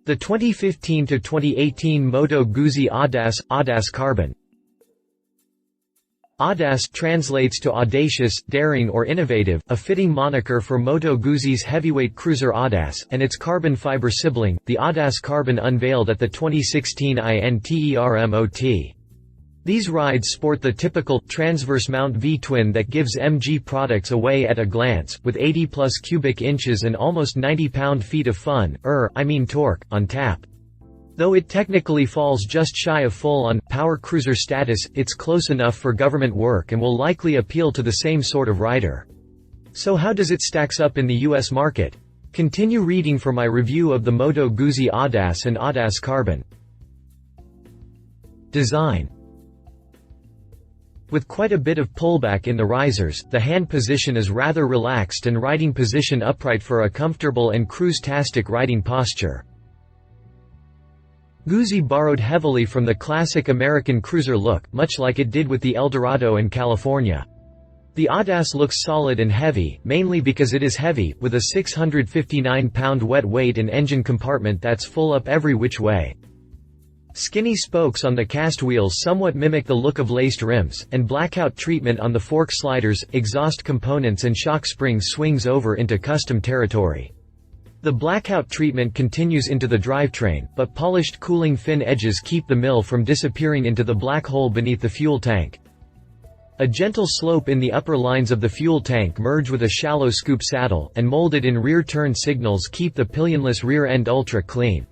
The 2015–2018 Moto Guzzi Audace, Audace Carbon. Audace translates to audacious, daring or innovative, a fitting moniker for Moto Guzzi's heavyweight cruiser Audace, and its carbon fiber sibling, the Audace Carbon, unveiled at the 2016 INTERMOT. These rides sport the typical, transverse-mount V-twin that gives MG products away at a glance, with 80+ cubic inches and almost 90 pound-feet of torque, on tap. Though it technically falls just shy of full-on, power cruiser status, it's close enough for government work and will likely appeal to the same sort of rider. So how does it stacks up in the US market? Continue reading for my review of the Moto Guzzi Audace and Audace Carbon. Design. With quite a bit of pullback in the risers, the hand position is rather relaxed and riding position upright for a comfortable and cruise-tastic riding posture. Guzzi borrowed heavily from the classic American cruiser look, much like it did with the Eldorado in California. The Audace looks solid and heavy, mainly because it is heavy, with a 659-pound wet weight and engine compartment that's full up every which way. Skinny spokes on the cast wheels somewhat mimic the look of laced rims, and blackout treatment on the fork sliders, exhaust components and shock springs swings over into custom territory. The blackout treatment continues into the drivetrain, but polished cooling fin edges keep the mill from disappearing into the black hole beneath the fuel tank. A gentle slope in the upper lines of the fuel tank merge with a shallow scoop saddle, and molded-in rear turn signals keep the pillionless rear end ultra clean.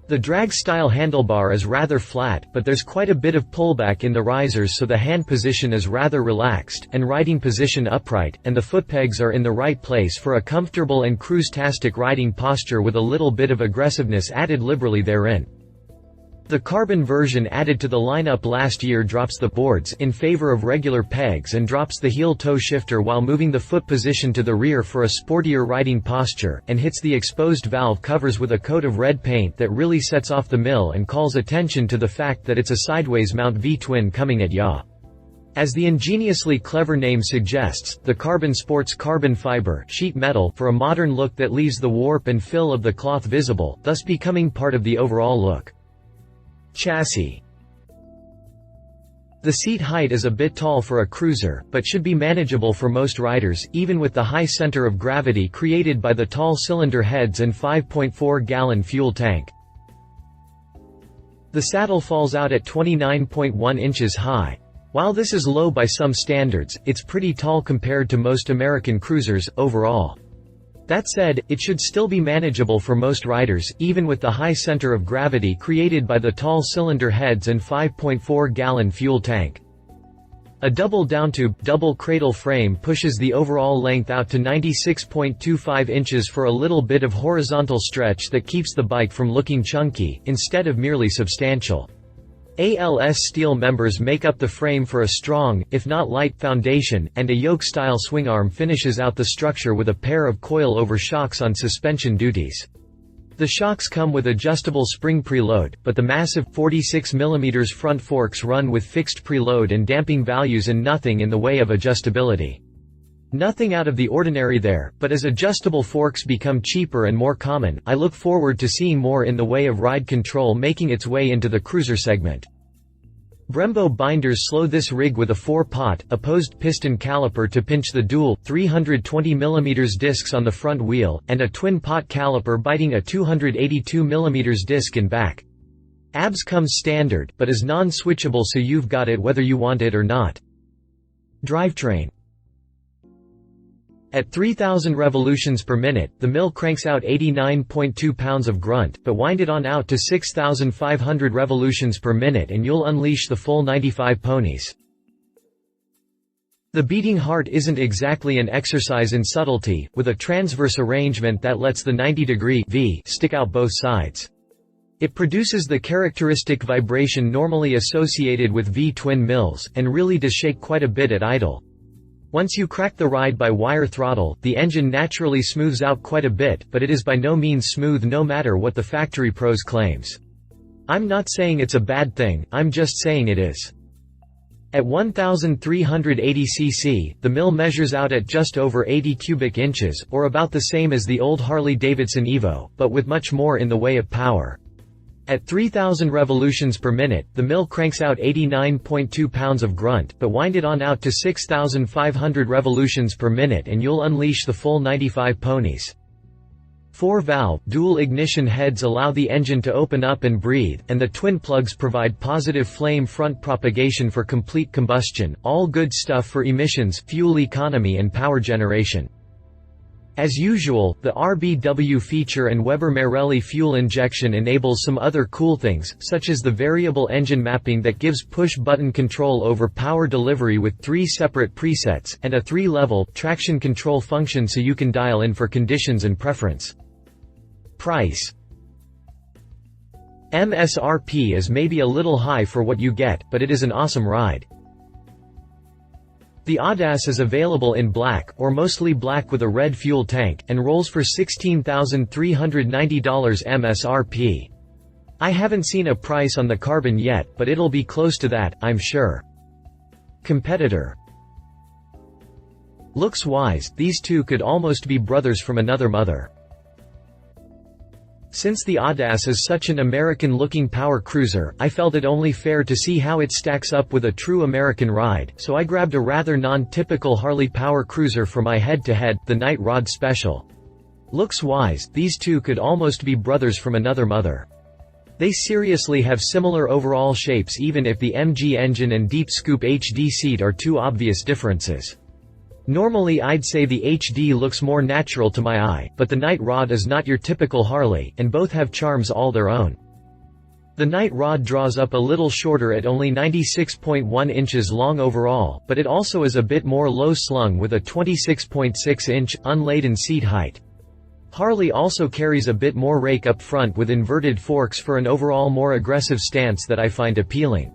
The drag-style handlebar is rather flat, but there's quite a bit of pullback in the risers, so the hand position is rather relaxed, and riding position upright, and the footpegs are in the right place for a comfortable and cruise-tastic riding posture with a little bit of aggressiveness added liberally therein. The carbon version added to the lineup last year drops the boards in favor of regular pegs and drops the heel-toe shifter while moving the foot position to the rear for a sportier riding posture, and hits the exposed valve covers with a coat of red paint that really sets off the mill and calls attention to the fact that it's a sideways mount V-twin coming at ya. As the ingeniously clever name suggests, the Carbon sports carbon fiber sheet metal for a modern look that leaves the warp and fill of the cloth visible, thus becoming part of the overall look. Chassis. The seat height is a bit tall for a cruiser, but should be manageable for most riders, even with the high center of gravity created by the tall cylinder heads and 5.4-gallon fuel tank. The saddle falls out at 29.1 inches high. While this is low by some standards, it's pretty tall compared to most American cruisers, overall. That said, it should still be manageable for most riders, even with the high center of gravity created by the tall cylinder heads and 5.4-gallon fuel tank. A double downtube, double cradle frame pushes the overall length out to 96.25 inches for a little bit of horizontal stretch that keeps the bike from looking chunky, instead of merely substantial. ALS steel members make up the frame for a strong, if not light, foundation, and a yoke-style swingarm finishes out the structure with a pair of coil-over shocks on suspension duties. The shocks come with adjustable spring preload, but the massive 46 mm front forks run with fixed preload and damping values and nothing in the way of adjustability. Nothing out of the ordinary there, but as adjustable forks become cheaper and more common, I look forward to seeing more in the way of ride control making its way into the cruiser segment. Brembo binders slow this rig with a 4-pot, opposed piston caliper to pinch the dual, 320 mm discs on the front wheel, and a twin-pot caliper biting a 282 mm disc in back. ABS comes standard, but is non-switchable, so you've got it whether you want it or not. Drivetrain. At 3,000 revolutions per minute, the mill cranks out 89.2 pounds of grunt, but wind it on out to 6,500 revolutions per minute and you'll unleash the full 95 ponies. The beating heart isn't exactly an exercise in subtlety, with a transverse arrangement that lets the 90-degree V stick out both sides. It produces the characteristic vibration normally associated with V-twin mills, and really does shake quite a bit at idle. Once you crack the ride by wire throttle, the engine naturally smooths out quite a bit, but it is by no means smooth no matter what the factory pros claims. I'm not saying it's a bad thing, I'm just saying it is. At 1,380 cc, the mill measures out at just over 80 cubic inches, or about the same as the old Harley-Davidson Evo, but with much more in the way of power. At 3,000 revolutions per minute, the mill cranks out 89.2 pounds of grunt, but wind it on out to 6,500 revolutions per minute and you'll unleash the full 95 ponies. 4-valve, dual-ignition heads allow the engine to open up and breathe, and the twin plugs provide positive flame front propagation for complete combustion, all good stuff for emissions, fuel economy and power generation. As usual, the RBW feature and Weber-Marelli fuel injection enables some other cool things, such as the variable engine mapping that gives push-button control over power delivery with 3 separate presets, and a 3-level traction control function so you can dial in for conditions and preference. Price. MSRP is maybe a little high for what you get, but it is an awesome ride. The Audace is available in black, or mostly black with a red fuel tank, and rolls for $16,390 MSRP. I haven't seen a price on the Carbon yet, but it'll be close to that, I'm sure. Competitor. Looks-wise, these two could almost be brothers from another mother. Since the Audace is such an American-looking power cruiser, I felt it only fair to see how it stacks up with a true American ride, so I grabbed a rather non-typical Harley power cruiser for my head-to-head, the Night Rod Special. Looks-wise, these two could almost be brothers from another mother. They seriously have similar overall shapes even if the MG engine and deep scoop HD seat are two obvious differences. Normally I'd say the HD looks more natural to my eye, but the Night Rod is not your typical Harley, and both have charms all their own. The Night Rod draws up a little shorter at only 96.1 inches long overall, but it also is a bit more low-slung with a 26.6-inch, unladen seat height. Harley also carries a bit more rake up front with inverted forks for an overall more aggressive stance that I find appealing.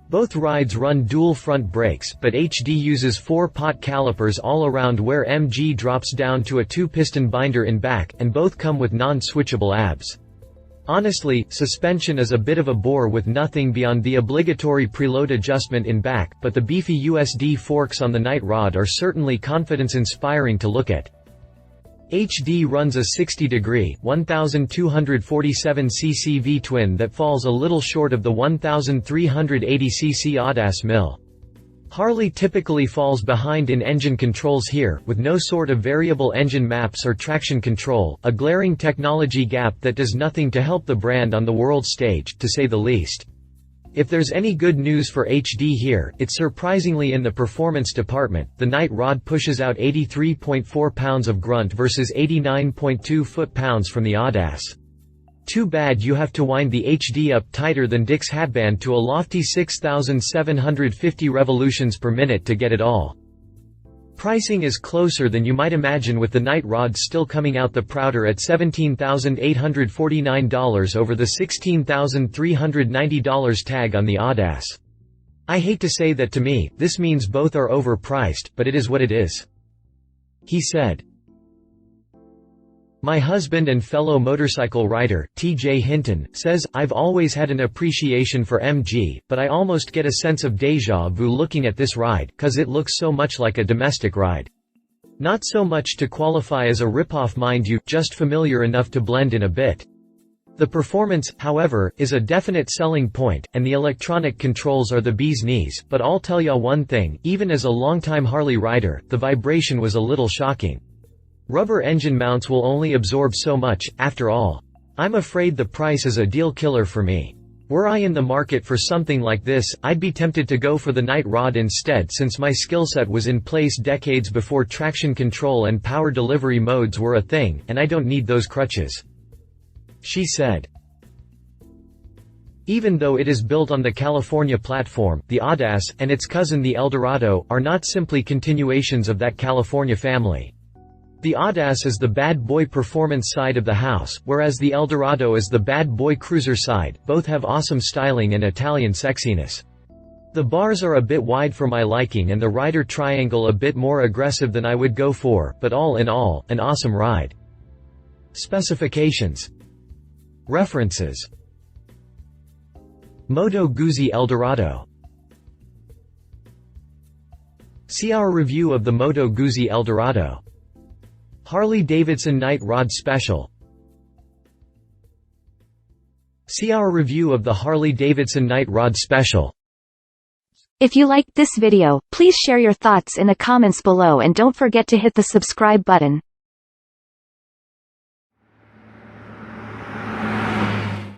Both rides run dual front brakes, but HD uses 4-pot calipers all around where MG drops down to a 2-piston binder in back, and both come with non-switchable ABS. Honestly, suspension is a bit of a bore with nothing beyond the obligatory preload adjustment in back, but the beefy USD forks on the Night Rod are certainly confidence-inspiring to look at. HD runs a 60-degree, 1,247 cc V-twin that falls a little short of the 1,380 cc Audace mill. Harley typically falls behind in engine controls here, with no sort of variable engine maps or traction control, a glaring technology gap that does nothing to help the brand on the world stage, to say the least. If there's any good news for HD here, it's surprisingly in the performance department. The Night Rod pushes out 83.4 pounds of grunt versus 89.2 foot-pounds from the Audace. Too bad you have to wind the HD up tighter than Dick's hatband to a lofty 6,750 revolutions per minute to get it all. Pricing is closer than you might imagine, with the Night Rod still coming out the prouder at $17,849 over the $16,390 tag on the Audace. I hate to say that, to me, this means both are overpriced, but it is what it is. He said. My husband and fellow motorcycle rider, T.J. Hinton, says, I've always had an appreciation for MG, but I almost get a sense of déjà vu looking at this ride, 'cause it looks so much like a domestic ride. Not so much to qualify as a ripoff, mind you, just familiar enough to blend in a bit. The performance, however, is a definite selling point, and the electronic controls are the bee's knees, but I'll tell ya one thing, even as a longtime Harley rider, the vibration was a little shocking. Rubber engine mounts will only absorb so much, after all. I'm afraid the price is a deal killer for me. Were I in the market for something like this, I'd be tempted to go for the Night Rod instead, since my skillset was in place decades before traction control and power delivery modes were a thing, and I don't need those crutches. She said. Even though it is built on the California platform, the Audace, and its cousin the Eldorado, are not simply continuations of that California family. The Audace is the bad boy performance side of the house, whereas the Eldorado is the bad boy cruiser side. Both have awesome styling and Italian sexiness. The bars are a bit wide for my liking and the rider triangle a bit more aggressive than I would go for, but all in all, an awesome ride. Specifications. References. Moto Guzzi Eldorado. See our review of the Moto Guzzi Eldorado. Harley-Davidson Night Rod Special. See our review of the Harley-Davidson Night Rod Special. If you liked this video, please share your thoughts in the comments below and don't forget to hit the subscribe button.